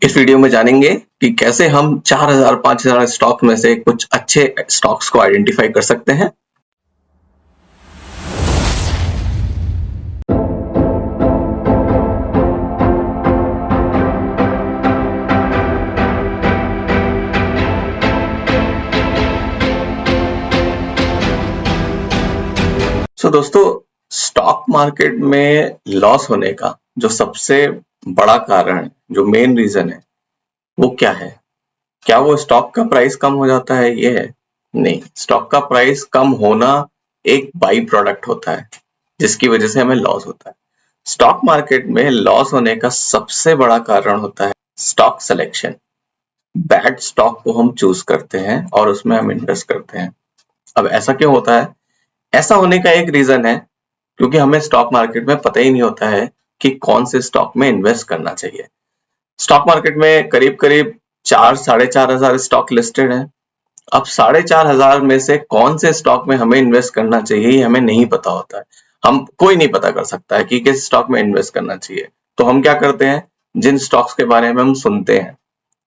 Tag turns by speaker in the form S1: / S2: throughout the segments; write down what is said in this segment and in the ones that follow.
S1: इस वीडियो में जानेंगे कि कैसे हम 4000 5000 स्टॉक में से कुछ अच्छे स्टॉक्स को आइडेंटिफाई कर सकते हैं। दोस्तों, स्टॉक मार्केट में लॉस होने का जो सबसे बड़ा कारण, जो मेन रीजन है, वो क्या है? क्या वो स्टॉक का प्राइस कम हो जाता है? ये है नहीं। स्टॉक का प्राइस कम होना एक बाई प्रोडक्ट होता है जिसकी वजह से हमें लॉस होता है। स्टॉक मार्केट में लॉस होने का सबसे बड़ा कारण होता है स्टॉक सिलेक्शन। बैड स्टॉक को हम चूज करते हैं और उसमें हम इन्वेस्ट करते हैं। अब ऐसा क्यों होता है? ऐसा होने का एक रीजन है क्योंकि हमें स्टॉक मार्केट में पता ही नहीं होता है कि कौन से स्टॉक में इन्वेस्ट करना चाहिए। स्टॉक मार्केट में करीब करीब 4-4,500 स्टॉक लिस्टेड हैं। अब 4,500 में से कौन से स्टॉक में हमें इन्वेस्ट करना चाहिए ये हमें नहीं पता होता है। हम कोई नहीं पता कर सकता है कि किस स्टॉक में इन्वेस्ट करना चाहिए। तो हम क्या करते हैं, जिन स्टॉक्स के बारे में हम सुनते हैं,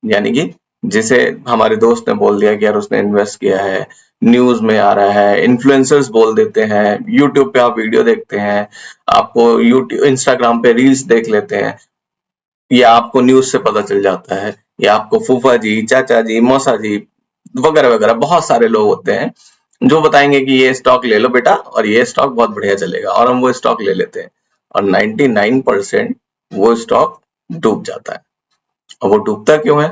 S1: यानी कि जिसे हमारे दोस्त ने बोल दिया कि यार उसने इन्वेस्ट किया है, न्यूज में आ रहा है, इन्फ्लुएंसर्स बोल देते हैं, यूट्यूब पे आप वीडियो देखते हैं, आपको यूट्यूब इंस्टाग्राम पे रील्स देख लेते हैं, या आपको न्यूज से पता चल जाता है, या आपको फूफा जी, चाचा जी, मौसा जी वगैरह वगैरह बहुत सारे लोग होते हैं जो बताएंगे कि ये स्टॉक ले लो बेटा और ये स्टॉक बहुत बढ़िया चलेगा, और हम वो स्टॉक ले लेते हैं और 99% वो स्टॉक डूब जाता है। और वो डूबता क्यों है?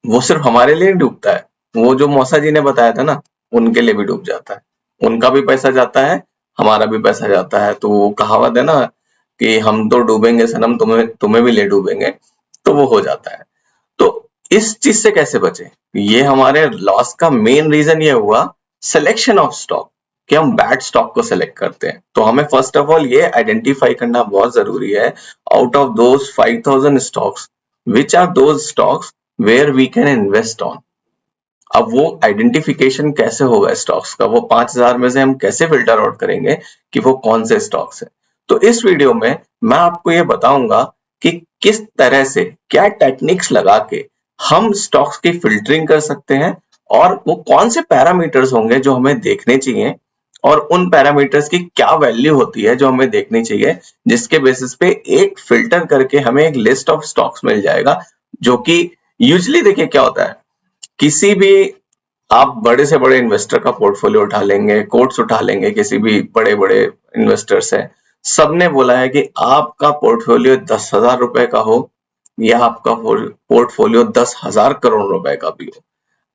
S1: वो सिर्फ हमारे लिए डूबता है, वो जो मौसा जी ने बताया था ना, उनके लिए भी डूब जाता है। उनका भी पैसा जाता है, हमारा भी पैसा जाता है। तो वो कहावत है ना कि हम तो डूबेंगे सनम, तुम्हें तुम्हें भी ले डूबेंगे, तो वो हो जाता है। तो इस चीज से कैसे बचे? ये हमारे लॉस का मेन रीजन ये हुआ सिलेक्शन ऑफ स्टॉक, कि हम बैड स्टॉक को सिलेक्ट करते हैं। तो हमें फर्स्ट ऑफ ऑल ये आइडेंटिफाई करना बहुत जरूरी है, out of those 5000 stocks, which are those stocks where we can invest on. अब वो आइडेंटिफिकेशन कैसे होगा स्टॉक्स का, वो 5000 में से हम कैसे फिल्टर आउट करेंगे कि वो कौन से स्टॉक्स हैं? तो इस वीडियो में मैं आपको ये बताऊंगा कि किस तरह से, क्या टेक्निक्स लगा के हम स्टॉक्स की फिल्टरिंग कर सकते हैं, और वो कौन से पैरामीटर्स होंगे जो हमें देखने चाहिए, और उन पैरामीटर्स की क्या वैल्यू होती है जो हमें देखनी चाहिए, जिसके बेसिस पे एक फिल्टर करके हमें एक लिस्ट ऑफ स्टॉक्स मिल जाएगा। जो कि यूजुअली देखिए क्या होता है, किसी भी आप बड़े से बड़े इन्वेस्टर का पोर्टफोलियो उठा लेंगे, कोट्स उठा लेंगे, किसी भी बड़े बड़े इन्वेस्टर्स हैं, सबने बोला है कि आपका पोर्टफोलियो 10,000 रुपए का हो या आपका पोर्टफोलियो 10,000 करोड़ रुपए का भी हो,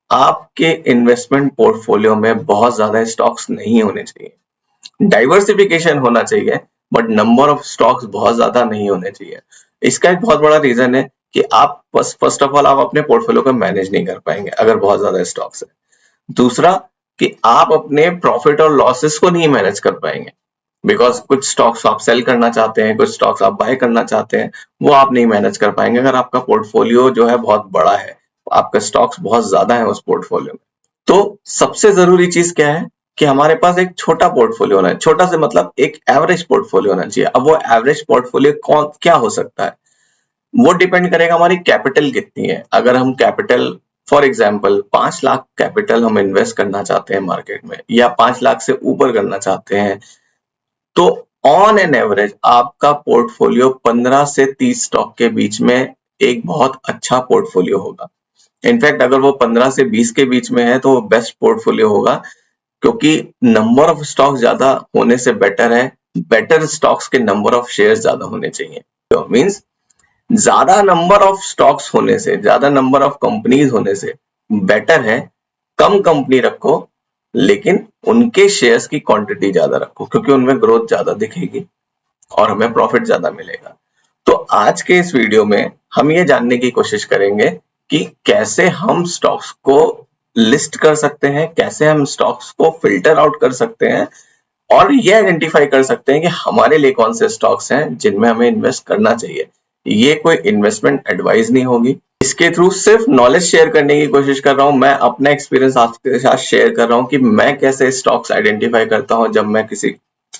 S1: आपके इन्वेस्टमेंट पोर्टफोलियो में बहुत ज्यादा स्टॉक्स नहीं होने चाहिए। डाइवर्सिफिकेशन होना चाहिए, बट नंबर ऑफ स्टॉक्स बहुत ज्यादा नहीं होने चाहिए। इसका एक बहुत बड़ा रीजन है कि आप फर्स्ट ऑफ ऑल आप अपने पोर्टफोलियो को मैनेज नहीं कर पाएंगे अगर बहुत ज्यादा स्टॉक्स है। दूसरा, कि आप अपने प्रॉफिट और लॉसेस को नहीं मैनेज कर पाएंगे, बिकॉज कुछ स्टॉक्स आप सेल करना चाहते हैं, कुछ स्टॉक्स आप बाय करना चाहते हैं, वो आप नहीं मैनेज कर पाएंगे अगर आपका पोर्टफोलियो जो है बहुत बड़ा है, आपके स्टॉक्स बहुत ज्यादा है उस पोर्टफोलियो में। तो सबसे जरूरी चीज क्या है कि हमारे पास एक छोटा पोर्टफोलियो होना है। छोटा से मतलब एक एवरेज पोर्टफोलियो होना चाहिए। अब वो एवरेज पोर्टफोलियो कौन क्या हो सकता है, वो डिपेंड करेगा हमारी कैपिटल कितनी है। अगर हम capital, for example 5 lakh capital हम इन्वेस्ट करना चाहते हैं मार्केट में, या 5 लाख से ऊपर करना चाहते हैं, तो ऑन एन एवरेज आपका पोर्टफोलियो 15 से 30 स्टॉक के बीच में एक बहुत अच्छा पोर्टफोलियो होगा। इनफैक्ट अगर वो 15 से 20 के बीच में है तो वो बेस्ट पोर्टफोलियो होगा, क्योंकि नंबर ऑफ स्टॉक ज्यादा होने से बेटर है, बेटर स्टॉक्स के नंबर ऑफ शेयर ज्यादा होने चाहिए। तो मींस ज्यादा नंबर ऑफ स्टॉक्स होने से, ज्यादा नंबर ऑफ कंपनीज होने से बेटर है कम कंपनी रखो, लेकिन उनके शेयर्स की क्वांटिटी ज्यादा रखो, क्योंकि उनमें ग्रोथ ज्यादा दिखेगी और हमें प्रॉफिट ज्यादा मिलेगा। तो आज के इस वीडियो में हम ये जानने की कोशिश करेंगे कि कैसे हम स्टॉक्स को लिस्ट कर सकते हैं, कैसे हम स्टॉक्स को फिल्टर आउट कर सकते हैं, और ये आइडेंटिफाई कर सकते हैं कि हमारे लिए कौन से स्टॉक्स हैं जिनमें हमें इन्वेस्ट करना चाहिए। ये कोई इन्वेस्टमेंट एडवाइस नहीं होगी, इसके थ्रू सिर्फ नॉलेज शेयर करने की कोशिश कर रहा हूं। मैं अपना एक्सपीरियंस आपके साथ शेयर कर रहा हूं कि मैं कैसे स्टॉक्स आइडेंटिफाई करता हूं जब मैं किसी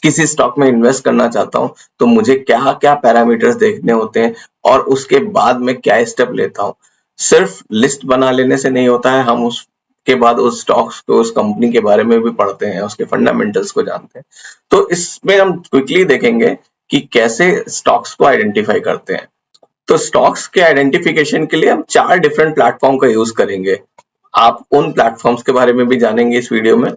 S1: किसी स्टॉक में इन्वेस्ट करना चाहता हूँ तो मुझे क्या क्या पैरामीटर्स देखने होते हैं और उसके बाद में क्या स्टेप लेता हूँ। सिर्फ लिस्ट बना लेने से नहीं होता है, हम उसके बाद उस स्टॉक्स को, उस कंपनी के बारे में भी पढ़ते हैं, उसके फंडामेंटल्स को जानते हैं। तो इसमें हम क्विकली देखेंगे कि कैसे स्टॉक्स को आइडेंटिफाई करते हैं। तो स्टॉक्स के आइडेंटिफिकेशन के लिए हम 4 डिफरेंट प्लेटफॉर्म का यूज करेंगे। आप उन प्लेटफॉर्म्स के बारे में भी जानेंगे इस वीडियो में।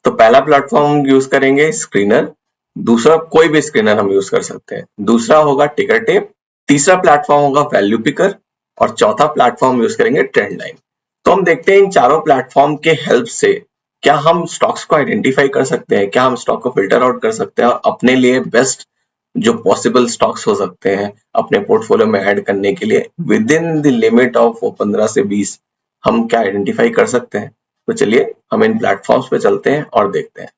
S1: तो पहला प्लेटफॉर्म यूज करेंगे स्क्रीनर, दूसरा कोई भी स्क्रीनर हम यूज कर सकते हैं, दूसरा होगा टिकर टेप, तीसरा प्लेटफॉर्म होगा वैल्यू पिकर और चौथा प्लेटफॉर्म यूज करेंगे ट्रेंड लाइन। तो हम देखते हैं इन चारों प्लेटफॉर्म के हेल्प से क्या हम स्टॉक्स को आइडेंटिफाई कर सकते हैं, क्या हम स्टॉक को फिल्टर आउट कर सकते हैं और अपने लिए बेस्ट जो पॉसिबल स्टॉक्स हो सकते हैं अपने पोर्टफोलियो में ऐड करने के लिए with in the limit of 15 से 20 हम क्या आइडेंटिफाई कर सकते हैं। तो चलिए हम इन प्लेटफॉर्म्स पे चलते हैं और देखते हैं।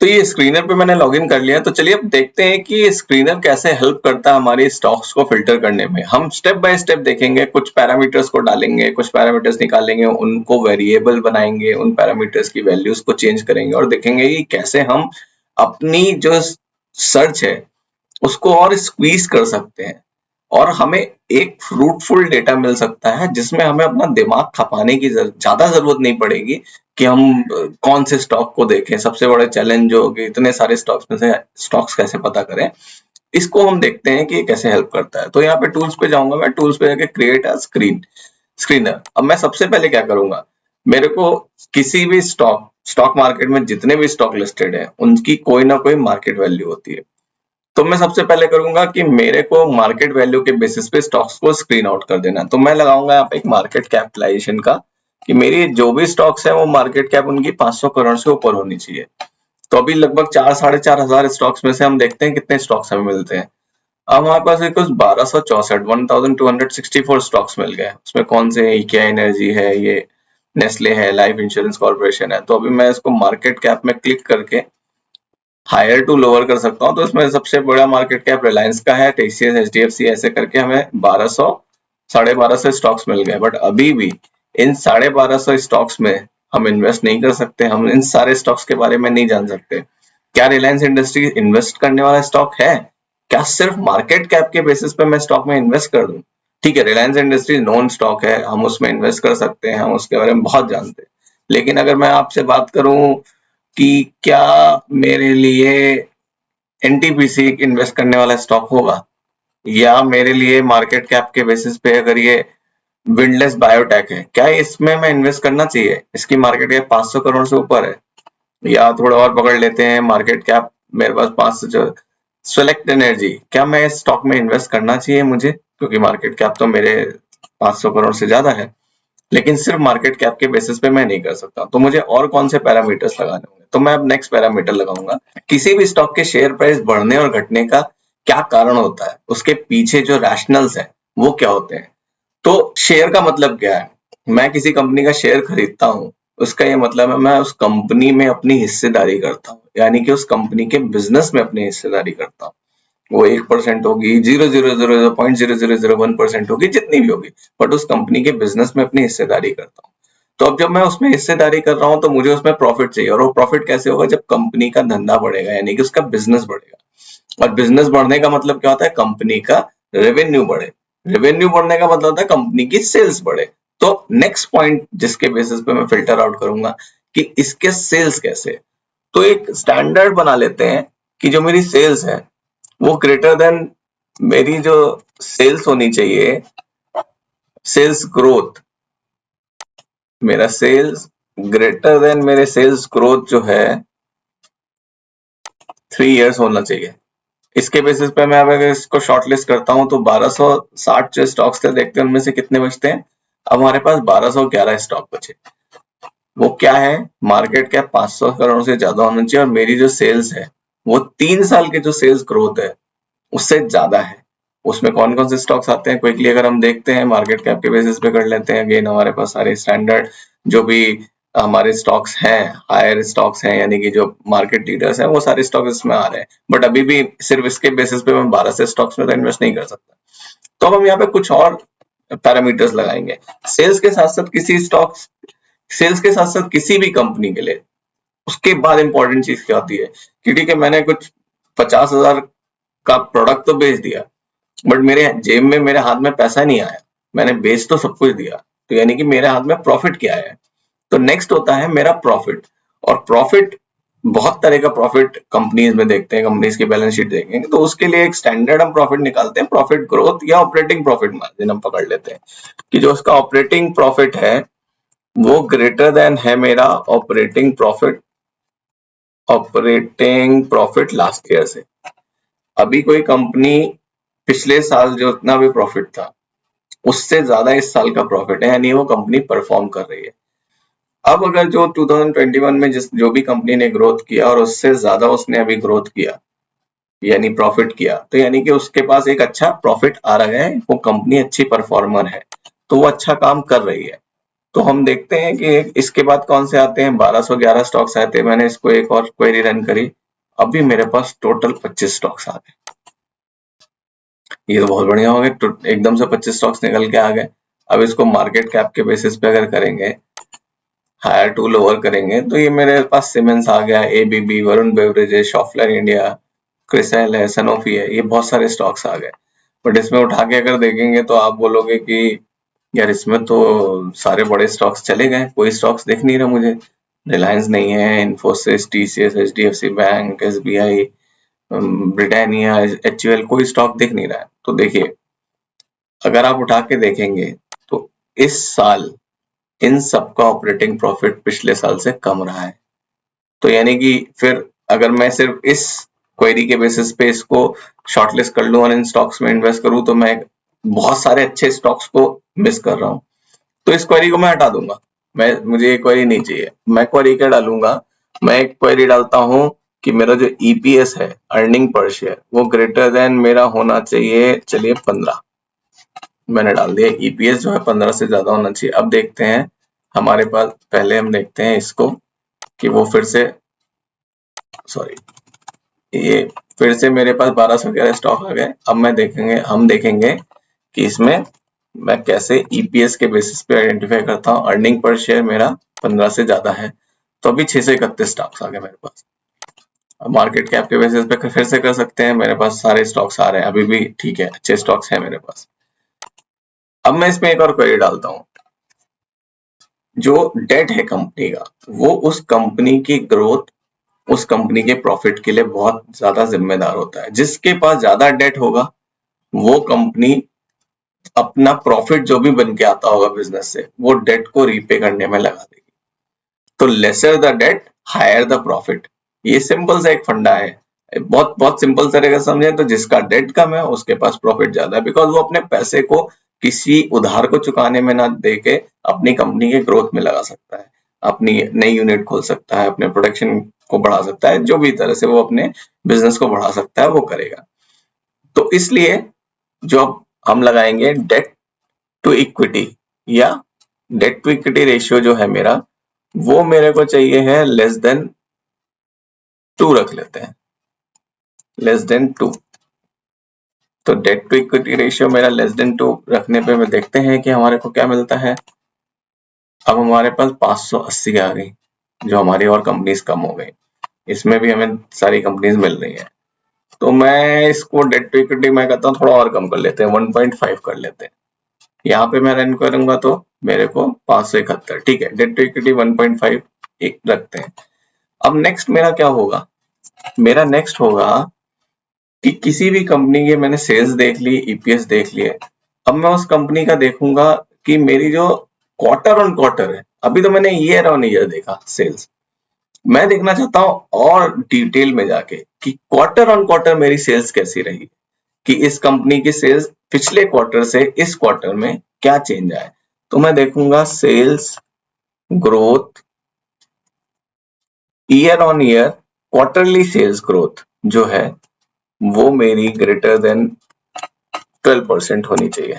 S1: तो ये स्क्रीनर पे मैंने लॉगिन कर लिया, तो चलिए अब देखते हैं कि स्क्रीनर कैसे हेल्प करता है हमारे स्टॉक्स को फिल्टर करने में। हम स्टेप बाय स्टेप देखेंगे, कुछ पैरामीटर्स को डालेंगे, कुछ पैरामीटर्स निकालेंगे, उनको वेरिएबल बनाएंगे, उन पैरामीटर्स की वैल्यूज को चेंज करेंगे और देखेंगे कि कैसे हम अपनी जो सर्च है उसको और स्क्वीज कर सकते हैं और हमें एक फ्रूटफुल डेटा मिल सकता है जिसमें हमें अपना दिमाग खपाने की ज्यादा जरूरत नहीं पड़ेगी कि हम कौन से स्टॉक को देखें। सबसे बड़ा चैलेंज जो कि इतने सारे स्टॉक्स में से स्टॉक्स कैसे पता करें, इसको हम देखते हैं कि कैसे हेल्प करता है। तो यहाँ पे टूल्स पे जाऊंगा, मैं टूल्स पे जाके क्रिएट अ स्क्रीनर। अब मैं सबसे पहले क्या करूंगा, मेरे को किसी भी स्टॉक मार्केट में जितने भी स्टॉक लिस्टेड है उनकी कोई ना कोई मार्केट वैल्यू होती है। तो मैं सबसे पहले करूंगा कि मेरे को मार्केट वैल्यू के बेसिस पे स्टॉक्स को स्क्रीन आउट कर देना। तो मैं लगाऊंगा यहाँ पे एक मार्केट कैपिटलाइजेशन का कि मेरी जो भी स्टॉक्स है वो मार्केट कैप उनकी 500 करोड़ से ऊपर होनी चाहिए। तो अभी लगभग 4-4.5 हजार स्टॉक्स में से हम देखते हैं कितने स्टॉक्स हमें मिलते हैं। अब हमारे पास कुछ 1264 स्टॉक्स मिल गए। उसमें कौन से है, क्या एनर्जी है, ये नेस्ले है, लाइफ इंश्योरेंस कॉर्पोरेशन है। तो अभी मैं इसको मार्केट कैप में क्लिक करके हायर टू लोअर कर सकता हूँ। तो इसमें सबसे बड़ा मार्केट कैप रिलायंस का है, टीसीएस, एचडीएफसी, ऐसे करके हमें 1200 1250 स्टॉक्स मिल गए। बट अभी भी इन 1250 स्टॉक्स में हम इन्वेस्ट नहीं कर सकते, हम इन सारे स्टॉक्स के बारे में नहीं जान सकते। क्या रिलायंस इंडस्ट्री इन्वेस्ट करने वाला स्टॉक है? क्या सिर्फ मार्केट कैप के बेसिस पे मैं स्टॉक में इन्वेस्ट कर दूं? ठीक है, रिलायंस इंडस्ट्री नॉन स्टॉक है, हम उसमें इन्वेस्ट कर सकते हैं, हम उसके बारे में बहुत जानते हैं। लेकिन अगर मैं आपसे बात करूं कि क्या मेरे लिए एनटीपीसी इन्वेस्ट करने वाला स्टॉक होगा, या मेरे लिए मार्केट कैप के बेसिस पे अगर ये विंडलेस बायोटेक है, क्या इसमें मैं इन्वेस्ट करना चाहिए? इसकी मार्केट कैप 500 करोड़ से ऊपर है। या थोड़ा और पकड़ लेते हैं, मार्केट कैप मेरे पास 500, सेलेक्ट एनर्जी, क्या मैं इस स्टॉक में इन्वेस्ट करना चाहिए मुझे? क्योंकि मार्केट कैप तो मेरे 500 करोड़ से ज्यादा है, लेकिन सिर्फ मार्केट कैप के बेसिस पे मैं नहीं कर सकता। तो मुझे और कौन से पैरामीटर्स लगाने होंगे? तो मैं अब नेक्स्ट पैरामीटर लगाऊंगा, किसी भी स्टॉक के शेयर प्राइस बढ़ने और घटने का क्या कारण होता है, उसके पीछे जो रैशनल्स है वो क्या होते हैं। तो शेयर का मतलब क्या है? मैं किसी कंपनी का शेयर खरीदता हूँ, उसका ये मतलब है मैं उस कंपनी में अपनी हिस्सेदारी करता हूँ, यानी कि उस कंपनी के बिजनेस में अपनी हिस्सेदारी करता हूँ। वो 1% होगी, 0.00001% होगी, जितनी भी होगी, बट उस कंपनी के बिजनेस में अपनी हिस्सेदारी करता हूँ। तो अब जब मैं उसमें हिस्सेदारी कर रहा हूँ तो मुझे उसमें प्रॉफिट चाहिए, और वो प्रॉफिट कैसे होगा? जब कंपनी का धंधा बढ़ेगा, यानी कि उसका बिजनेस बढ़ेगा। और बिजनेस बढ़ने का मतलब क्या होता है? कंपनी का रेवेन्यू बढ़े। रेवेन्यू बढ़ने का मतलब होता है कंपनी की सेल्स बढ़े। तो नेक्स्ट पॉइंट जिसके बेसिस पे मैं फिल्टर आउट करूंगा कि इसके सेल्स कैसे, तो एक स्टैंडर्ड बना लेते हैं कि जो मेरी सेल्स है वो ग्रेटर देन मेरी जो सेल्स होनी चाहिए, सेल्स ग्रोथ, मेरा सेल्स ग्रेटर देन मेरे सेल्स ग्रोथ जो है 3 इयर्स होना चाहिए। इसके बेसिस पे मैं अगर इसको शॉर्टलिस्ट करता हूं तो 1260 जो स्टॉक्स थे, देखते हैं उनमें से कितने बचते हैं। अब हमारे पास 1211 स्टॉक बचे। वो क्या है? मार्केट कैप 500 करोड़ से ज्यादा होना चाहिए और मेरी जो सेल्स है वो 3 साल के जो सेल्स ग्रोथ है उससे ज्यादा है। उसमें कौन कौन से स्टॉक्स आते हैं क्विकली अगर हम देखते हैं, मार्केट कैप के बेसिस पे कर लेते हैं। अगेन हमारे पास सारे स्टैंडर्ड जो भी हमारे स्टॉक्स हैं, हायर स्टॉक्स हैं, यानी कि जो मार्केट लीडर्स हैं, वो सारे स्टॉक्स इसमें आ रहे हैं। बट अभी भी सिर्फ इसके बेसिस पे मैं 12 से स्टॉक्स में तो इन्वेस्ट नहीं कर सकता। तो अब हम यहाँ पे कुछ और पैरामीटर्स लगाएंगे। सेल्स के साथ साथ किसी स्टॉक्स, सेल्स के साथ साथ किसी भी कंपनी के लिए उसके बाद इंपॉर्टेंट चीज क्या होती है कि ठीक है, मैंने कुछ 50,000 का प्रोडक्ट तो बेच दिया, बट मेरे जेब में, मेरे हाथ में पैसा नहीं आया, मैंने बेच तो सब कुछ दिया, तो यानी कि मेरे हाथ में प्रॉफिट क्या है। तो नेक्स्ट होता है मेरा प्रॉफिट। और प्रॉफिट, बहुत तरह का प्रॉफिट कंपनीज में देखते हैं, कंपनीज की बैलेंस शीट देखेंगे तो उसके लिए एक स्टैंडर्ड हम प्रॉफिट निकालते हैं, प्रॉफिट ग्रोथ या ऑपरेटिंग प्रॉफिट मार्जिन हम पकड़ लेते हैं कि जो उसका ऑपरेटिंग प्रॉफिट है वो ग्रेटर देन है मेरा ऑपरेटिंग प्रॉफिट लास्ट ईयर से। अभी कोई कंपनी पिछले साल जो इतना भी प्रॉफिट था उससे ज्यादा इस साल का प्रॉफिट है, यानी वो कंपनी परफॉर्म कर रही है। अब अगर जो 2021 में जिस जो भी कंपनी ने ग्रोथ किया और उससे ज्यादा उसने अभी ग्रोथ किया यानी प्रॉफिट किया, तो यानी कि उसके पास एक अच्छा प्रॉफिट आ रहा है, वो कंपनी अच्छी परफॉर्मर है, तो वो अच्छा काम कर रही है। तो हम देखते हैं कि इसके बाद कौन से आते हैं, 1211 स्टॉक्स आते हैं। मैंने इसको एक और क्वेरी रन करी, अभी मेरे पास टोटल 25 स्टॉक्स आ गए। ये तो बहुत बढ़िया हो गया, तो एकदम से 25 स्टॉक्स निकल के आ गए। अब इसको मार्केट कैप के बेसिस पे अगर करेंगे, हायर टू लोअर करेंगे, तो ये मेरे पास सीमेंस आ गया, ABB, Varun Beverages, Schaeffler India, Crisil है, सनोफी है, ये बहुत सारे स्टॉक्स आ गए। बट इसमें उठा के अगर देखेंगे तो आप बोलोगे कि यार इसमें तो सारे बड़े स्टॉक्स चले गए, कोई स्टॉक्स दिख नहीं रहा मुझे। रिलायंस नहीं है, Infosys, TCS, HDFC bank, SBI, Britannia, HUL, कोई स्टॉक दिख नहीं रहा है। तो देखिए, अगर आप उठा के देखेंगे तो इस साल इन सबका ऑपरेटिंग प्रॉफिट पिछले साल से कम रहा है। तो यानी कि फिर अगर मैं सिर्फ इस क्वेरी के बेसिस पे इसको शॉर्टलिस्ट कर लूं और इन स्टॉक्स में इन्वेस्ट करूं, तो मैं बहुत सारे अच्छे स्टॉक्स को मिस कर रहा हूं। तो इस क्वेरी को मैं हटा दूंगा, मुझे ये क्वेरी नहीं चाहिए। मैं क्वेरी क्या डालूंगा, मैं एक क्वेरी डालता हूं कि मेरा जो ईपीएस है, अर्निंग पर शेयर, वो ग्रेटर देन मेरा होना चाहिए, चलिए 15, मैंने डाल दिया। ईपीएस जो है 15 से ज्यादा होना चाहिए। अब देखते हैं हमारे पास, पहले हम देखते हैं इसको कि वो फिर से, सॉरी, ये फिर से मेरे पास 1211 स्टॉक आ गए। अब हम देखेंगे कि इसमें मैं कैसे ईपीएस के बेसिस पे आइडेंटिफाई करता हूँ। अर्निंग पर शेयर मेरा 15 से ज्यादा है, तो अभी 631 स्टॉक्स आ गए मेरे पास। अब मार्केट कैप के बेसिस पे फिर से कर सकते हैं, मेरे पास सारे स्टॉक्स आ रहे हैं अभी भी, ठीक है, अच्छे स्टॉक्स हैं मेरे पास। अब मैं इसमें एक और क्वेरी डालता हूँ, जो डेट है कंपनी का, वो उस कंपनी की ग्रोथ, उस कंपनी के प्रॉफिट के लिए बहुत ज्यादा जिम्मेदार होता है। जिसके पास ज्यादा डेट होगा वो कंपनी अपना प्रॉफिट जो भी बन के आता होगा बिजनेस से, वो डेट को रीपे करने में लगा देगी। तो lesser the debt, higher the profit, ये सिंपल सा एक फंडा है। बहुत बहुत सिंपल तरीके से समझे तो जिसका डेट कम है उसके पास प्रॉफिट ज्यादा है, बिकॉज वो अपने पैसे को किसी उधार को चुकाने में ना देके अपनी कंपनी के ग्रोथ में लगा सकता है, अपनी नई यूनिट खोल सकता है, अपने प्रोडक्शन को बढ़ा सकता है, जो भी तरह से वो अपने बिजनेस को बढ़ा सकता है वो करेगा। तो इसलिए जो हम लगाएंगे डेट टू इक्विटी, या डेट टू इक्विटी रेशियो जो है मेरा, वो मेरे को चाहिए है लेस देन 2 रख लेते हैं, लेस देन 2। तो डेट टू इक्विटी रेशियो मेरा लेस देन 2 रखने पे मैं देखते हैं कि हमारे को क्या मिलता है। अब हमारे पास 580 आ गई, जो हमारी और कंपनीज कम हो गई, इसमें भी हमें सारी कंपनीज मिल रही है। तो मैं इसको डेट टू इक्विटी मैं कहता हूँ थोड़ा और कम कर लेते हैं, 1.5 कर लेते हैं। यहाँ पे मैं रन करूंगा तो मेरे को 571, ठीक है, डेट टू इक्विटी 1.5 एक रखते हैं। अब नेक्स्ट मेरा क्या होगा, मेरा नेक्स्ट होगा कि किसी भी कंपनी के मैंने सेल्स देख ली, ईपीएस देख लिए, अब मैं उस कंपनी का देखूंगा कि मेरी जो क्वार्टर ऑन क्वार्टर है, अभी तो मैंने ईयर ऑन ईयर देखा सेल्स, मैं देखना चाहता हूं और डिटेल में जाके कि क्वार्टर ऑन क्वार्टर मेरी सेल्स कैसी रही, कि इस कंपनी की सेल्स पिछले क्वार्टर से इस क्वार्टर में क्या चेंज आया। तो मैं देखूंगा sales growth year on year, quarterly sales growth जो है वो मेरी ग्रेटर देन 12% होनी चाहिए।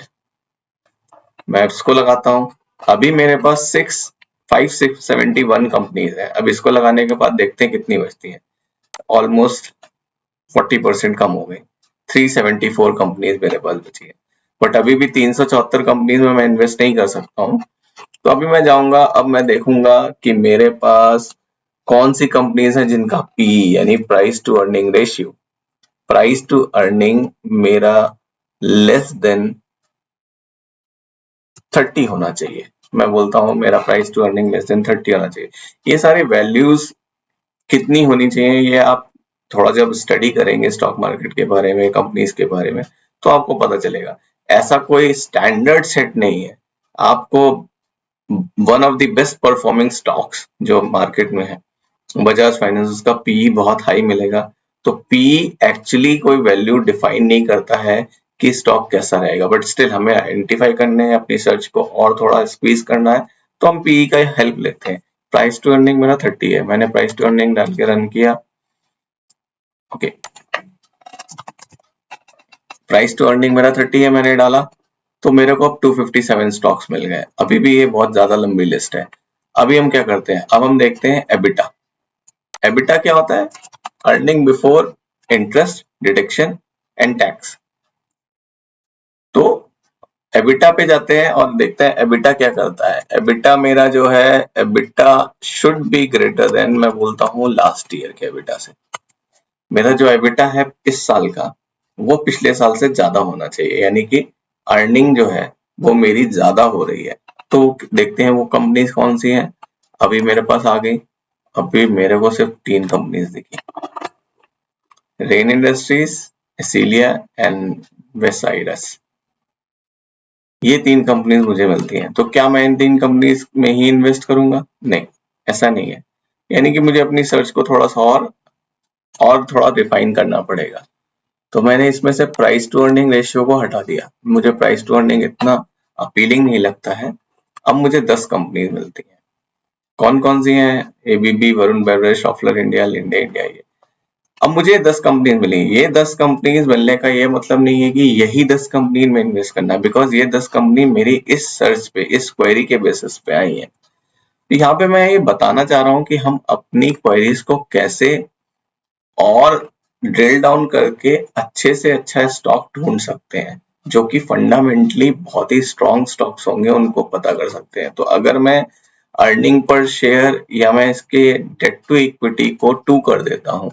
S1: मैं इसको लगाता हूं, अभी मेरे पास 671 कंपनीज है। अब इसको लगाने के बाद देखते हैं कितनी बचती है, ऑलमोस्ट 40% कम हो गई, 374 कंपनीज मेरे पास बची है। बट अभी भी 374 कंपनीज में मैं इन्वेस्ट नहीं कर सकता हूँ। तो अभी मैं जाऊंगा, अब मैं देखूंगा कि मेरे पास कौन सी कंपनीज हैं जिनका पी यानी price to earning ratio price to earning मेरा लेस देन 30 होना चाहिए। मैं बोलता हूँ मेरा price to earning less than 30 होना चाहिए। ये सारे वैल्यूज कितनी होनी चाहिए ये आप थोड़ा जब स्टडी करेंगे स्टॉक मार्केट के बारे में, कंपनीज के बारे में, तो आपको पता चलेगा। ऐसा कोई स्टैंडर्ड सेट नहीं है। आपको one of the best performing stocks जो मार्केट में है बजाज फाइनेंस, उसका पीई बहुत हाई मिलेगा। तो पीई एक्चुअली कोई वैल्यू डिफाइन नहीं करता है कि स्टॉक कैसा रहेगा, बट स्टिल हमें आइडेंटिफाई करने हैं, अपनी सर्च को और थोड़ा स्क्वीज करना है, तो हम पीई का हेल्प लेते हैं। प्राइस टू अर्निंग मेरा 30 है, मैंने प्राइस टू अर्निंग डाल के रन किया। ओके, प्राइस टू अर्निंग मेरा 30 है, मैंने डाला, तो मेरे को अब 257 स्टॉक्स मिल गए। अभी भी ये बहुत ज्यादा लंबी लिस्ट है। अभी हम क्या करते हैं, अब हम देखते हैं एबिटा। एबिटा क्या होता है? Earning before interest, deduction and tax. तो एबिटा पे जाते हैं और देखते हैं एबिटा क्या करता है। एबिटा मेरा जो है, EBITDA should be greater than, मैं बोलता हूँ लास्ट ईयर के एबिटा से। मेरा जो एबिटा है इस साल का, वो पिछले साल से ज्यादा होना चाहिए, यानी कि अर्निंग जो है वो मेरी ज्यादा हो रही है। तो देखते हैं वो कंपनीज कौन सी हैं। अभी मेरे पास आ गई, अभी मेरे को सिर्फ 3 कंपनीज दिखी, रेन इंडस्ट्रीज, एसिलिया एंड वेसाइरस। ये 3 कंपनीज मुझे मिलती हैं। तो क्या मैं इन 3 कंपनीज में ही इन्वेस्ट करूंगा? नहीं, ऐसा नहीं है। यानी कि मुझे अपनी सर्च को थोड़ा सा और थोड़ा रिफाइन करना पड़ेगा। तो मैंने इसमें से प्राइस टू अर्निंग रेशियो को हटा दिया। मुझे प्राइस टू अर्निंग इतना अपीलिंग नहीं लगता है। अब मुझे 10 कंपनीज मिलती हैं। कौन कौन सी हैं? ABB, Varun beverage, Schaeffler India, Linde India. ये अब मुझे 10 कंपनीज मिली। ये 10 कंपनीज मिलने का ये मतलब नहीं है कि यही 10 कंपनी में इन्वेस्ट करना है, बिकॉज ये 10 कंपनी मेरी इस सर्च पे, इस क्वेरी के बेसिस पे आई है। तो यहाँ पे मैं ये बताना चाह रहा हूँ कि हम अपनी क्वेरीज को कैसे और ड्रिल डाउन करके अच्छे से अच्छा स्टॉक ढूंढ सकते हैं, जो कि फंडामेंटली बहुत ही स्ट्रॉन्ग स्टॉक्स होंगे, उनको पता कर सकते हैं। तो अगर मैं अर्निंग पर शेयर या मैं इसके डेट टू इक्विटी को 2 कर देता हूँ,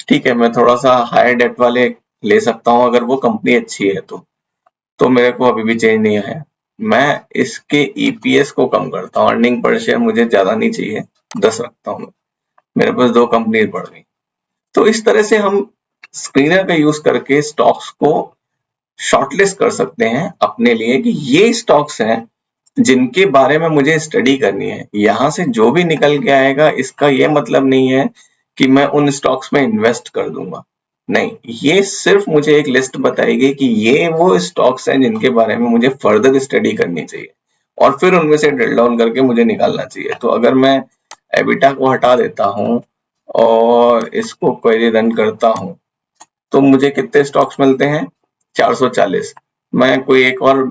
S1: ठीक है, मैं थोड़ा सा हायर डेट वाले ले सकता हूँ अगर वो कंपनी अच्छी है तो मेरे को अभी भी चेंज नहीं आया। मैं इसके ईपीएस को कम करता हूँ, अर्निंग पर शेयर मुझे ज्यादा नहीं चाहिए, 10 रखता हूँ। मेरे पास 2 कंपनी बढ़ गई। तो इस तरह से हम स्क्रीनर का यूज करके स्टॉक्स को शॉर्टलिस्ट कर सकते हैं अपने लिए कि ये स्टॉक्स हैं जिनके बारे में मुझे स्टडी करनी है। यहां से जो भी निकल के आएगा इसका ये मतलब नहीं है कि मैं उन स्टॉक्स में इन्वेस्ट कर दूंगा। नहीं, ये सिर्फ मुझे एक लिस्ट बताएगी कि ये वो स्टॉक्स हैं जिनके बारे में मुझे फर्दर स्टडी करनी चाहिए और फिर उनमें से ड्रिल डाउन करके मुझे निकालना चाहिए। तो अगर मैं एबिटा को हटा देता हूँ और इसको क्वेरी रन करता हूँ तो मुझे कितने स्टॉक्स मिलते हैं? 440। मैं कोई एक और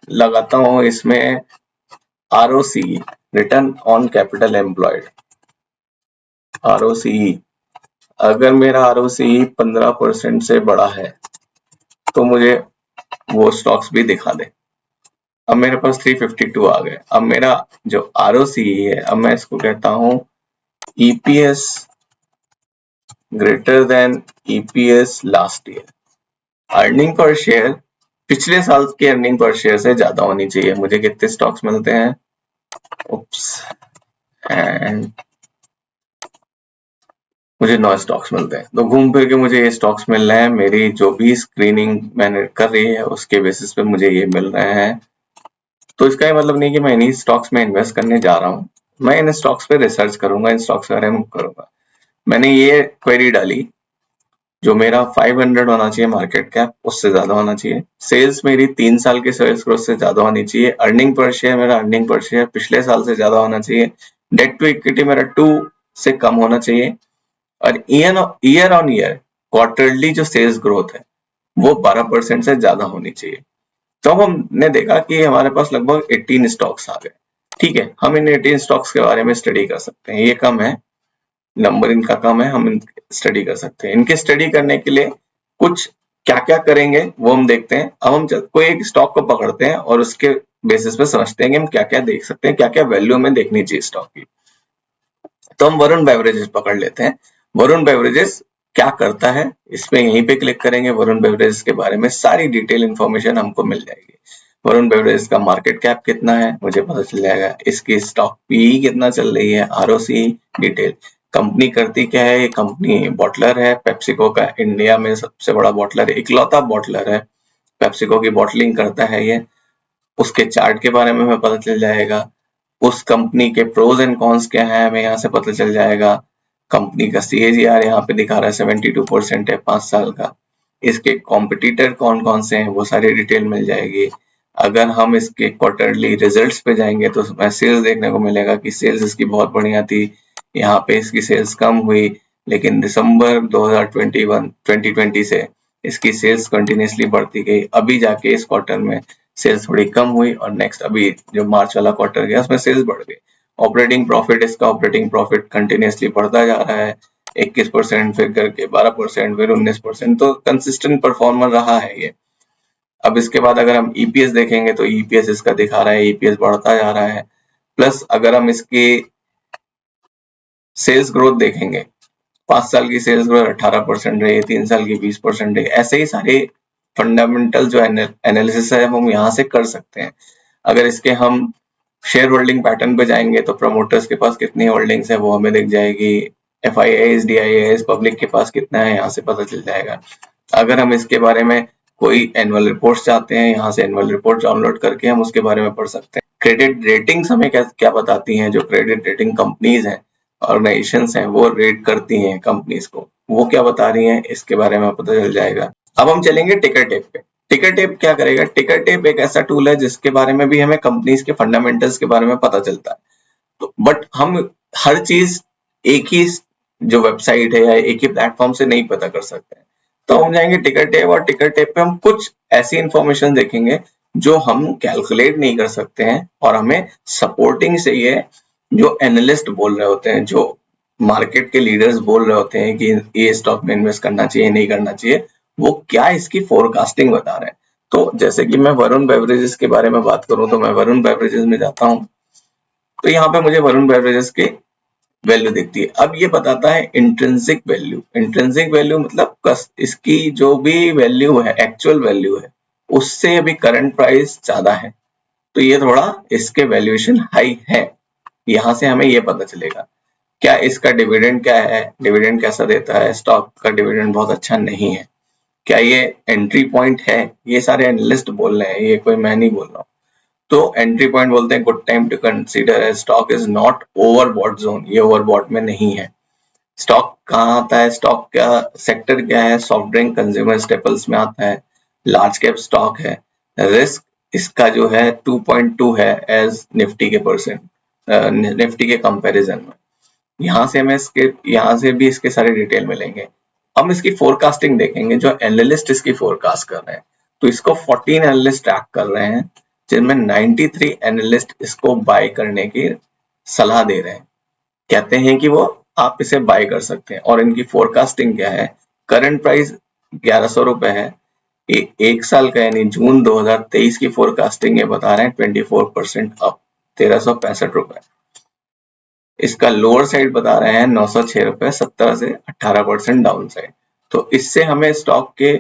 S1: लगाता हूँ इसमें, ROC, return on capital employed, ROC. अगर मेरा आरओसी 15% से बड़ा है तो मुझे वो स्टॉक्स भी दिखा दे। अब मेरे पास 352 आ गए। अब मेरा जो आरओसी है, अब मैं इसको कहता हूँ EPS greater than EPS last year. Earning per share पिछले साल के अर्निंग पर शेयर से ज्यादा होनी चाहिए। मुझे कितने स्टॉक्स मिलते हैं? उप्स, एंड मुझे 9 स्टॉक्स मिलते हैं। तो घूम फिर के मुझे ये स्टॉक्स मिल रहे हैं। मेरी जो भी स्क्रीनिंग मैंने कर रही है उसके बेसिस पे मुझे ये मिल रहे हैं। तो इसका ये मतलब नहीं कि मैं इन्हीं स्टॉक्स में इन्वेस्ट करने जा रहा हूँ। मैं इन स्टॉक्स पे रिसर्च करूंगा, इन स्टॉक्स के बारे में करूंगा। मैंने ये क्वेरी डाली, जो मेरा 500 होना चाहिए मार्केट कैप, उससे ज्यादा होना चाहिए। सेल्स मेरी 3 साल के सेल्स ग्रोथ से ज्यादा होनी चाहिए। अर्निंग पर शेयर, मेरा अर्निंग पर शेयर पिछले साल से ज्यादा होना चाहिए। डेट टू इक्विटी मेरा 2 से कम होना चाहिए। और ईयर ऑन ईयर क्वार्टरली जो सेल्स ग्रोथ है वो 12% से ज्यादा होनी चाहिए। तो अब हमने देखा कि हमारे पास लगभग 18 स्टॉक्स आ गए। ठीक है, हम इन 18 स्टॉक्स के बारे में स्टडी कर सकते हैं। ये कम है, नंबर इनका कम है, हम स्टडी कर सकते हैं। इनके स्टडी करने के लिए कुछ क्या क्या करेंगे वो हम देखते हैं। अब हम कोई एक स्टॉक को पकड़ते हैं और उसके बेसिस पे समझते हैं कि हम क्या क्या देख सकते हैं, क्या क्या वैल्यू हमें देखनी चाहिए स्टॉक की। तो हम वरुण बेवरेजेस पकड़ लेते हैं। वरुण बेवरेजेस क्या करता है, इसमें यहीं पे क्लिक करेंगे, वरुण बेवरेज के बारे में सारी डिटेल इंफॉर्मेशन हमको मिल जाएगी। वरुण बेवरेज का मार्केट कैप कितना है मुझे पता चल जाएगा, इसकी स्टॉक पी कितना चल रही है, आरओसी डिटेल, कंपनी करती क्या है, ये कंपनी बॉटलर है पेप्सिको का, इंडिया में सबसे बड़ा बॉटलर है, इकलौता बॉटलर है, पेप्सिको की बॉटलिंग करता है ये, उसके चार्ट के बारे में हमें पता चल जाएगा, उस कंपनी के प्रोज एंड कॉन्स क्या है हमें यहाँ से पता चल जाएगा, कंपनी का CAGR यहाँ पे दिखा रहा है 72% है 5 साल का, इसके कॉम्पिटिटर कौन कौन से हैं वो सारी डिटेल मिल जाएगी। अगर हम इसके क्वार्टरली रिजल्ट्स पे जाएंगे तो हमें सेल्स देखने को मिलेगा कि सेल्स इसकी बहुत बढ़िया थी, यहाँ पे इसकी सेल्स कम हुई, लेकिन दिसंबर 2020 से इसकी सेल्स कंटिन्यूसली बढ़ती गई, अभी जाके इस क्वार्टर में सेल्स थोड़ी कम हुई और नेक्स्ट अभी जो मार्च वाला क्वार्टर गया उसमें सेल्स बढ़ गई। ऑपरेटिंग प्रॉफिट, इसका ऑपरेटिंग प्रॉफिट कंटिन्यूसली बढ़ता जा रहा है, 21% फिर करके 12% फिर 19%, तो कंसिस्टेंट परफॉर्मर रहा है ये। अब इसके बाद अगर हम ईपीएस देखेंगे तो ईपीएस इसका दिखा रहा है, ईपीएस बढ़ता जा रहा है, प्लस अगर हम इसकी सेल्स ग्रोथ देखेंगे, 5 साल की सेल्स ग्रोथ 18% रही है, 3 साल की 20% रही है, ऐसे ही सारे फंडामेंटल जो एनालिसिस है हम यहाँ से कर सकते हैं। अगर इसके हम शेयर होल्डिंग पैटर्न पे जाएंगे तो प्रमोटर्स के पास कितनी होल्डिंग्स है वो हमें दिख जाएगी, FIIs DIIs पब्लिक के पास कितना है यहाँ से पता चल जाएगा। अगर हम इसके बारे में कोई एनुअल रिपोर्ट चाहते हैं, यहाँ से एनुअल रिपोर्ट डाउनलोड करके हम उसके बारे में पढ़ सकते हैं। क्रेडिट रेटिंग्स हमें क्या बताती हैं, जो क्रेडिट रेटिंग कंपनीज हैं, ऑर्गेनाइजेशंस हैं, वो रेट करती हैं कंपनीज को, वो क्या बता रही हैं इसके बारे में पता चल जाएगा। अब हम चलेंगे टिकर टेप पे। टिकर टेप क्या करेगा, टिकर टेप एक ऐसा टूल है जिसके बारे में भी हमें कंपनीज के फंडामेंटल्स के बारे में पता चलता है, तो बट हम हर चीज एक ही जो वेबसाइट है या एक ही प्लेटफॉर्म से नहीं पता कर सकते हैं, तो हम जाएंगे टिकर टेप और टिकर टेप पे हम कुछ ऐसी इंफॉर्मेशन देखेंगे जो हम कैलकुलेट नहीं कर सकते हैं और हमें सपोर्टिंग चाहिए, जो एनालिस्ट बोल रहे होते हैं, जो मार्केट के लीडर्स बोल रहे होते हैं कि ये स्टॉक में इन्वेस्ट करना चाहिए नहीं करना चाहिए, वो क्या इसकी फोरकास्टिंग बता रहे हैं। तो जैसे कि मैं वरुण बेवरेजेस के बारे में बात करूं तो मैं वरुण बेवरेजेस में जाता हूं, तो यहाँ पे मुझे वरुण बेवरेजेस की वैल्यू दिखती है। अब ये बताता है इंट्रिंसिक वैल्यू, इंट्रिंसिक वैल्यू मतलब इसकी जो भी वैल्यू है, एक्चुअल वैल्यू है, उससे अभी करंट प्राइस ज्यादा है, तो ये थोड़ा इसके वैल्यूएशन हाई है, यहाँ से हमें ये पता चलेगा। क्या इसका डिविडेंड क्या है, डिविडेंड कैसा देता है, स्टॉक का डिविडेंड बहुत अच्छा नहीं है, क्या ये एंट्री पॉइंट है, ये सारे एनालिस्ट बोल रहे हैं, ये कोई मैं नहीं बोल रहा हूँ। तो एंट्री पॉइंट बोलते हैं गुड टाइम टू कंसीडर है, stock is not overbought zone, ये ओवरबॉट में नहीं है। स्टॉक कहाँ आता है, स्टॉक का सेक्टर क्या है, सॉफ्ट ड्रिंक कंज्यूमर स्टेपल्स में आता है, लार्ज कैप स्टॉक है, रिस्क इसका जो है 2.2 है एज निफ्टी के परसेंट, निफ्टी के कंपैरिजन में। यहाँ से हमें यहाँ से भी इसके सारे डिटेल मिलेंगे। हम इसकी फोरकास्टिंग देखेंगे, जो एनालिस्ट इसकी फोरकास्ट कर रहे हैं, तो इसको 14 एनालिस्ट ट्रैक कर रहे हैं, जिनमें 93 एनालिस्ट इसको बाय करने की सलाह दे रहे हैं, कहते हैं कि वो आप इसे बाय कर सकते हैं। और इनकी फोरकास्टिंग क्या है, करंट प्राइस 1100 रुपए है, एक साल का यानी जून 2023 की फोरकास्टिंग ये बता रहे हैं 24% अप, 1365 रुपए। इसका लोअर साइड बता रहे हैं 906 रुपए, 17 से 18% डाउन साइड। तो इससे हमें स्टॉक के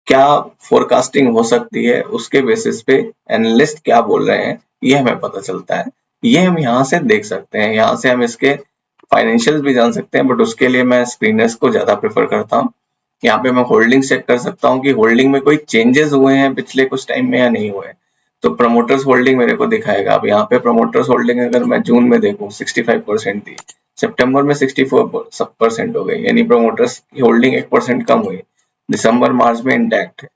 S1: क्या फोरकास्टिंग हो सकती है, उसके बेसिस पे एनालिस्ट क्या बोल रहे हैं ये हमें पता चलता है, ये हम यहाँ से देख सकते हैं। यहाँ से हम इसके फाइनेंशियल भी जान सकते हैं, बट उसके लिए मैं स्क्रीनर्स को ज्यादा प्रेफर करता हूँ। यहाँ पे मैं होल्डिंग चेक कर सकता हूँ कि होल्डिंग में कोई चेंजेस हुए हैं पिछले कुछ टाइम में या नहीं हुए, तो प्रमोटर्स होल्डिंग मेरे को दिखाएगा। अब यहाँ पे प्रमोटर्स होल्डिंग अगर मैं जून में देखूं 65% थी, सितंबर में 64% हो गई, यानी प्रमोटर्स की होल्डिंग 1% कम हुई, दिसंबर मार्च में इंटैक्ट है।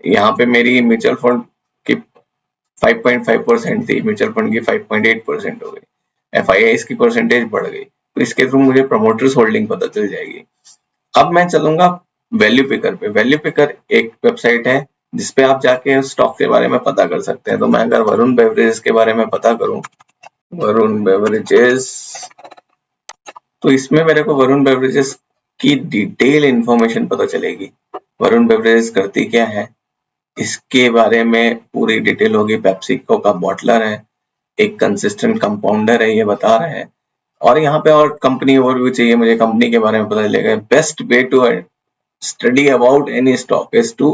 S1: यहाँ पे मेरी म्यूचुअल फंड की 5.5% थी, म्यूचुअल फंड की 5.8% हो गई, FIIs की परसेंटेज बढ़ गई, तो इसके थ्रू मुझे प्रमोटर्स होल्डिंग पता चल जाएगी। अब मैं चलूंगा वैल्यू पिकर पे। वैल्यू पिकर एक वेबसाइट है जिसपे आप जाके स्टॉक के बारे में पता कर सकते हैं। तो मैं अगर वरुण बेवरेजेस के बारे में पता करूं, वरुण बेवरेजेस, तो इसमें मेरे को वरुण बेवरेजेस की डिटेल इंफॉर्मेशन पता चलेगी। वरुण बेवरेजेस करती क्या है, इसके बारे में पूरी डिटेल होगी। पेप्सिको का बॉटलर है, एक कंसिस्टेंट कंपाउंडर है, ये बता रहे हैं। और यहाँ पे और कंपनी ओवरव्यू चाहिए, मुझे कंपनी के बारे में पता चलेगा। Best way to study about any stock is to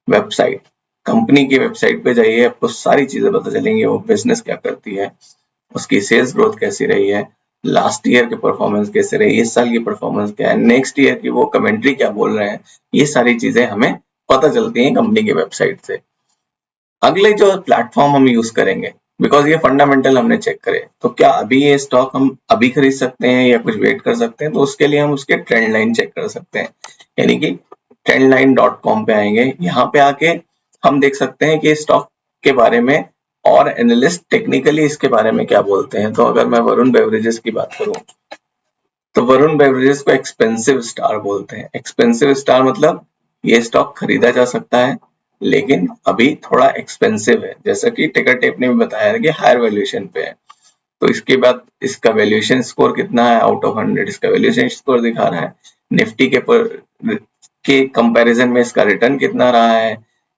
S1: website. कंपनी की वेबसाइट पे जाइए, आपको सारी चीजें पता चलेंगी, वो बिजनेस क्या करती है, उसकी सेल्स ग्रोथ कैसी रही है, लास्ट ईयर की परफॉर्मेंस कैसे रही, इस साल की परफॉर्मेंस क्या है, नेक्स्ट ईयर की वो कमेंट्री क्या बोल रहे हैं, ये सारी चीजें हमें पता चलती हैं कंपनी की वेबसाइट से। अगले जो प्लेटफॉर्म हम यूज करेंगे, बिकॉज ये फंडामेंटल हमने चेक करे, तो क्या अभी ये स्टॉक हम अभी खरीद सकते हैं या कुछ वेट कर सकते हैं, तो उसके लिए हम उसके ट्रेंड लाइन चेक कर सकते हैं। यानी कि trendline.com पे आएंगे, यहाँ पे आके हम देख सकते हैं कि स्टॉक के बारे में और एनालिस्ट टेक्निकली इसके बारे में क्या बोलते हैं। तो अगर मैं वरुण बेवरेजेस की बात करूं, तो वरुण बेवरेजेस को एक्सपेंसिव स्टार बोलते हैं। एक्सपेंसिव स्टार मतलब ये स्टॉक खरीदा जा सकता है लेकिन अभी थोड़ा एक्सपेंसिव है, जैसा कि टिकर टेप ने भी बताया कि हायर वैल्यूएशन पे है। तो इसके बाद इसका वैल्यूएशन स्कोर कितना है, आउट ऑफ 100 इसका वैल्यूएशन स्कोर दिखा रहा है। निफ्टी के कंपैरिजन में इसका रिटर्न कितना रहा है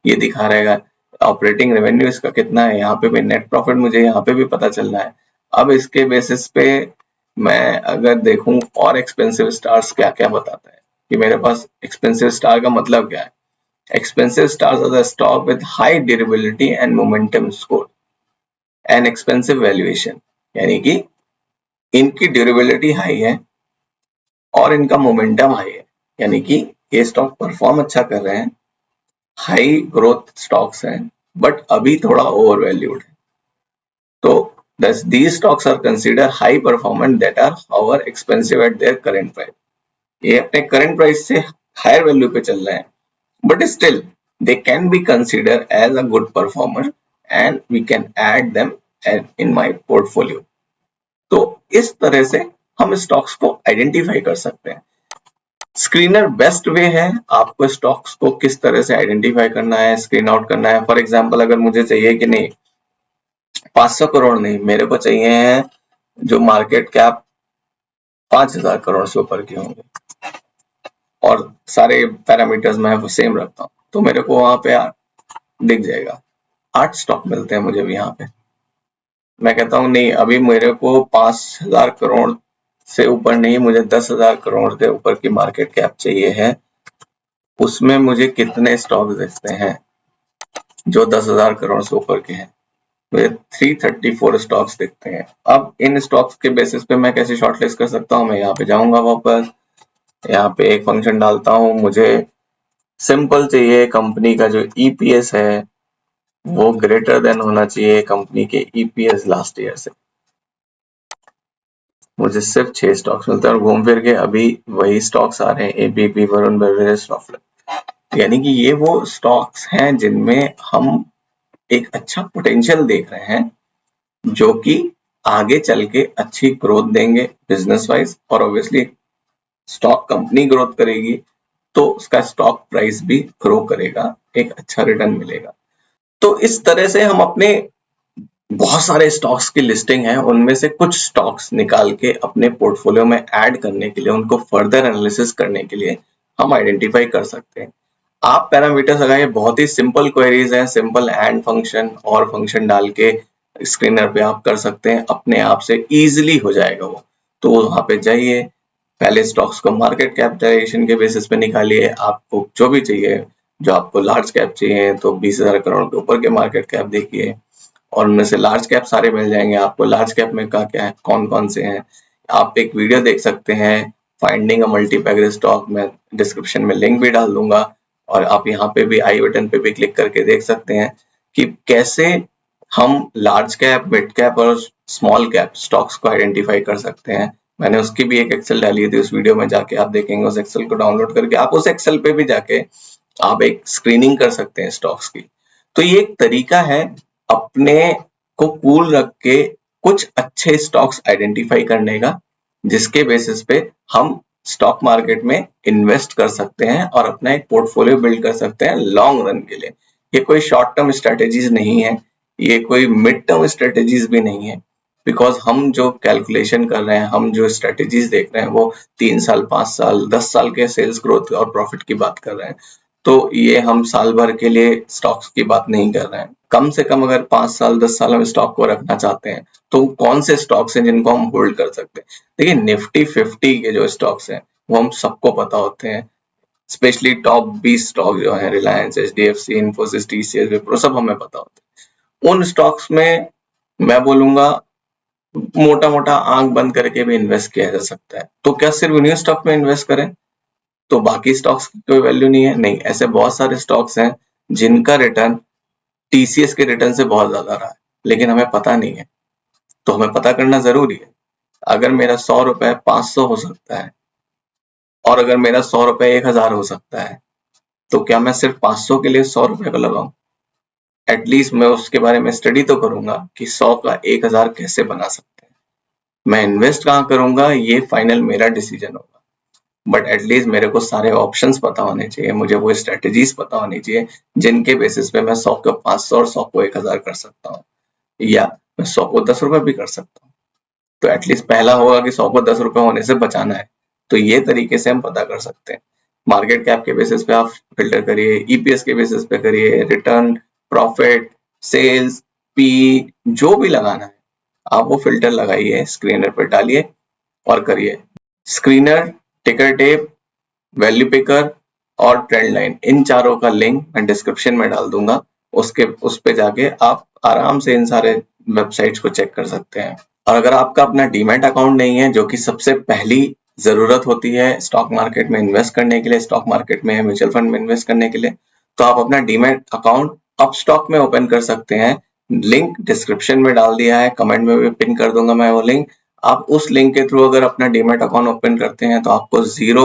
S1: ये दिखा रहेगा। ऑपरेटिंग रेवेन्यू इसका कितना है, यहाँ पे भी नेट प्रॉफिट मुझे यहाँ पे भी पता चल रहा है। अब इसके बेसिस पे मैं अगर देखूं और एक्सपेंसिव स्टार्स क्या क्या बताता है, कि मेरे पास एक्सपेंसिव स्टार का मतलब क्या है। Expensive stars are the stock with high durability and momentum score and expensive valuation, यानी कि इनकी ड्यूरेबिलिटी हाई है और इनका मोमेंटम हाई है, यानी कि ये स्टॉक परफॉर्म अच्छा कर रहे हैं, हाई ग्रोथ स्टॉक्स हैं, बट अभी थोड़ा ओवर वैल्यूड है। तो these stocks are considered high performance that are however expensive at their current price. ये अपने करंट प्राइस से हायर वैल्यू पे चल रहे हैं, but still they can be consider as a good performer and we can add them in my portfolio. तो इस तरह से हम स्टॉक्स को आइडेंटिफाई कर सकते हैं। स्क्रीनर बेस्ट वे है आपको स्टॉक्स को किस तरह से आइडेंटिफाई करना है, स्क्रीन आउट करना है। फॉर एग्जांपल अगर मुझे चाहिए कि नहीं 500 करोड़ नहीं, मेरे को चाहिए है जो मार्केट कैप 5000 करोड़ से ऊपर के होंगे और सारे पैरामीटर्स मैं सेम रखता हूँ, तो मेरे को वहां पे दिख जाएगा 8 स्टॉक मिलते हैं मुझे भी यहाँ पे। मैं कहता हूँ नहीं, अभी मेरे को 5000 करोड़ से ऊपर नहीं, मुझे 10,000 करोड़ के ऊपर की मार्केट कैप चाहिए है। उसमें मुझे कितने स्टॉक दिखते हैं जो 10,000 करोड़ से ऊपर के हैं, मुझे 334 स्टॉक्स दिखते हैं। अब इन स्टॉक्स के बेसिस पे मैं कैसे शॉर्टलिस्ट कर सकता हूँ, मैं यहाँ पे जाऊंगा वापस, यहाँ पे एक फंक्शन डालता हूँ, मुझे सिंपल चाहिए कंपनी का जो ईपीएस है वो ग्रेटर देन होना चाहिए कंपनी के ईपीएस लास्ट ईयर से। मुझे सिर्फ 6 स्टॉक्स मिलते हैं और घूम फिर के अभी वही स्टॉक्स आ रहे हैं, एबीपी, वरुण बेवरेजेस, सॉफ्टवेयर। यानी कि ये वो स्टॉक्स हैं जिनमें हम एक अच्छा पोटेंशियल देख रहे हैं, जो कि आगे चल के अच्छी ग्रोथ देंगे बिजनेस वाइज, और ऑब्वियसली स्टॉक कंपनी ग्रोथ करेगी तो उसका स्टॉक प्राइस भी ग्रो करेगा, एक अच्छा रिटर्न मिलेगा। तो इस तरह से हम अपने बहुत सारे स्टॉक्स की लिस्टिंग है, उनमें से कुछ स्टॉक्स निकाल के अपने पोर्टफोलियो में ऐड करने के लिए, उनको फर्दर एनालिसिस करने के लिए हम आइडेंटिफाई कर सकते हैं। आप पैरामीटर्स लगाइए, बहुत ही सिंपल क्वेरीज हैं, सिंपल एंड फंक्शन और फंक्शन डाल के स्क्रीनर पे आप कर सकते हैं, अपने आप से इजीली हो जाएगा वो। तो वहां पे जाइए, पहले स्टॉक्स को मार्केट कैपिटलाइजेशन के बेसिस पे निकालिए, आपको जो भी चाहिए, जो आपको लार्ज कैप चाहिए तो 20,000 करोड़ के ऊपर के मार्केट कैप देखिए, और उनमें से लार्ज कैप सारे मिल जाएंगे आपको। लार्ज कैप में क्या है, कौन कौन से हैं, आप एक वीडियो देख सकते हैं, फाइंडिंग अ मल्टीपैकेज स्टॉक, में डिस्क्रिप्शन में लिंक भी डाल दूंगा, और आप यहाँ पे भी आई बटन पे भी क्लिक करके देख सकते हैं कि कैसे हम लार्ज कैप, मिड कैप और स्मॉल कैप स्टॉक्स को आइडेंटिफाई कर सकते हैं। मैंने उसकी भी एक एक्सेल डाली थी, उस वीडियो में जाके आप देखेंगे, उस एक्सेल को डाउनलोड करके आप उस एक्सेल पे भी जाके आप एक स्क्रीनिंग कर सकते हैं स्टॉक्स की। तो ये एक तरीका है अपने को कूल रख के कुछ अच्छे स्टॉक्स आइडेंटिफाई करने का, जिसके बेसिस पे हम स्टॉक मार्केट में इन्वेस्ट कर सकते हैं और अपना एक पोर्टफोलियो बिल्ड कर सकते हैं लॉन्ग रन के लिए। ये कोई शॉर्ट टर्म स्ट्रेटेजीज नहीं है, ये कोई मिड टर्म स्ट्रेटेजीज भी नहीं है, बिकॉज हम जो कैलकुलेशन कर रहे हैं, हम जो स्ट्रेटेजीज देख रहे हैं वो 3 साल, 5 साल, 10 साल के सेल्स ग्रोथ और प्रॉफिट की बात कर रहे हैं। तो ये हम साल भर के लिए स्टॉक्स की बात नहीं कर रहे हैं। कम से कम अगर 5 साल 10 साल हम स्टॉक को रखना चाहते हैं तो कौन से स्टॉक्स हैं जिनको हम होल्ड कर सकते हैं। देखिए निफ्टी 50 के जो स्टॉक्स हैं वो हम सबको पता होते हैं, स्पेशली टॉप 20 स्टॉक जो है रिलायंस, एचडीएफसी, इन्फोसिस, टीसीएस, विप्रो, सब हमें पता होते हैं। उन स्टॉक्स में मैं बोलूंगा मोटा मोटा आंख बंद करके भी इन्वेस्ट किया जा सकता है। तो क्या सिर्फ उन्हीं स्टॉक में इन्वेस्ट करें तो बाकी स्टॉक्स की कोई वैल्यू नहीं है? नहीं, ऐसे बहुत सारे स्टॉक्स हैं जिनका रिटर्न टीसीएस के रिटर्न से बहुत ज्यादा रहा है, लेकिन हमें पता नहीं है। तो हमें पता करना जरूरी है। अगर मेरा 100 रुपए 500 हो सकता है और अगर मेरा 100 रुपए 1000 हो सकता है, तो क्या मैं सिर्फ 500 के लिए 100 रुपए को लगाऊं? एटलीस्ट मैं उसके बारे में स्टडी तो करूंगा कि 100 का 1000 कैसे बना सकते हैं। मैं इन्वेस्ट कहाँ करूंगा ये फाइनल मेरा डिसीजन होगा, बट एटलीस्ट मेरे को सारे ऑप्शंस पता होने चाहिए, मुझे वो स्ट्रेटेजीज पता होनी चाहिए जिनके बेसिस पे मैं 100 को 500 और 100 को 1000 कर सकता हूँ, या मैं 100 को 10 रुपए भी कर सकता हूँ। तो एटलीस्ट पहला होगा कि 100 को 10 रुपए होने से बचाना है। तो ये तरीके से हम पता कर सकते हैं। मार्केट कैप के बेसिस पे आप फिल्टर करिए, ईपीएस के बेसिस पे करिए, रिटर्न, प्रॉफिट, सेल्स, पी, जो भी लगाना है आप वो फिल्टर लगाइए, स्क्रीनर पर डालिए और करिए। स्क्रीनर, टिकर टेप, वैल्यू पिकर और ट्रेंड लाइन, इन चारों का लिंक मैं डिस्क्रिप्शन में डाल दूंगा। उस पे जाके आप आराम से इन सारे वेबसाइट्स को चेक कर सकते हैं। और अगर आपका अपना डीमैट अकाउंट नहीं है, जो कि सबसे पहली जरूरत होती है स्टॉक मार्केट में इन्वेस्ट करने के लिए, स्टॉक मार्केट में म्यूचुअल फंड में इन्वेस्ट करने के लिए, तो आप अपना डीमैट अकाउंट अपस्टॉक में ओपन कर सकते हैं। लिंक डिस्क्रिप्शन में डाल दिया है, कमेंट में भी पिन कर दूंगा मैं वो लिंक। आप उस लिंक के थ्रू अगर अपना डीमैट अकाउंट ओपन करते हैं तो आपको 0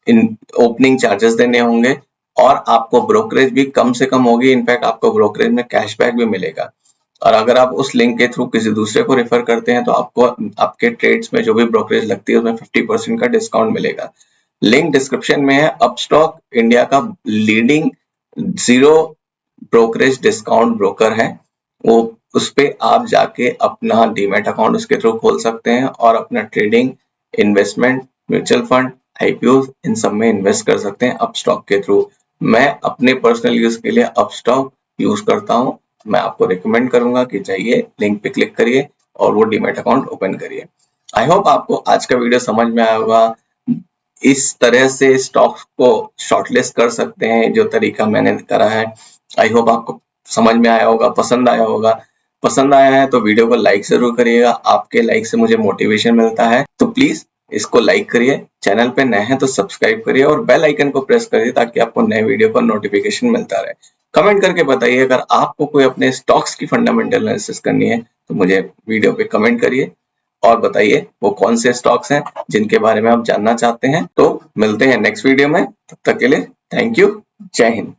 S1: इन ओपनिंग चार्जेस देने होंगे और आपको ब्रोकरेज भी कम से कम होगी। इनफैक्ट आपको ब्रोकरेज में कैशबैक भी मिलेगा। और अगर आप उस लिंक के थ्रू किसी दूसरे को रेफर करते हैं तो आपको आपके ट्रेड्स में जो भी ब्रोकरेज लगती है उसमें 50% का डिस्काउंट मिलेगा। लिंक डिस्क्रिप्शन में है। अपस्टॉक इंडिया का लीडिंग 0 ब्रोकरेज डिस्काउंट ब्रोकर है। वो उस पे आप जाके अपना डीमैट अकाउंट उसके थ्रू खोल सकते हैं और अपना trading, investment, mutual fund, IPO, इन सब में इन्वेस्ट कर सकते हैं अपस्टॉक के थ्रू। मैं अपने पर्सनल यूज के लिए अपस्टॉक यूज करता हूँ। मैं आपको रिकमेंड करूंगा कि जाइए लिंक पे क्लिक करिए और वो डीमैट अकाउंट ओपन करिए। आई होप आपको आज का वीडियो समझ में आया होगा। इस तरह से स्टॉक्स को शॉर्टलिस्ट कर सकते हैं जो तरीका मैंने करा है। आई होप आपको समझ में आया होगा, पसंद आया होगा। पसंद आया है तो वीडियो को लाइक जरूर करिएगा। आपके लाइक से मुझे मोटिवेशन मिलता है, तो प्लीज इसको लाइक करिए। चैनल पे नए हैं तो सब्सक्राइब करिए और बेल आइकन को प्रेस करिए ताकि आपको नए वीडियो का नोटिफिकेशन मिलता रहे। कमेंट करके बताइए अगर आपको कोई अपने स्टॉक्स की फंडामेंटल एनालिसिस करनी है तो मुझे वीडियो पे कमेंट करिए और बताइए वो कौन से स्टॉक्स हैं जिनके बारे में आप जानना चाहते हैं। तो मिलते हैं नेक्स्ट वीडियो में, तब तक के लिए थैंक यू, जय हिंद।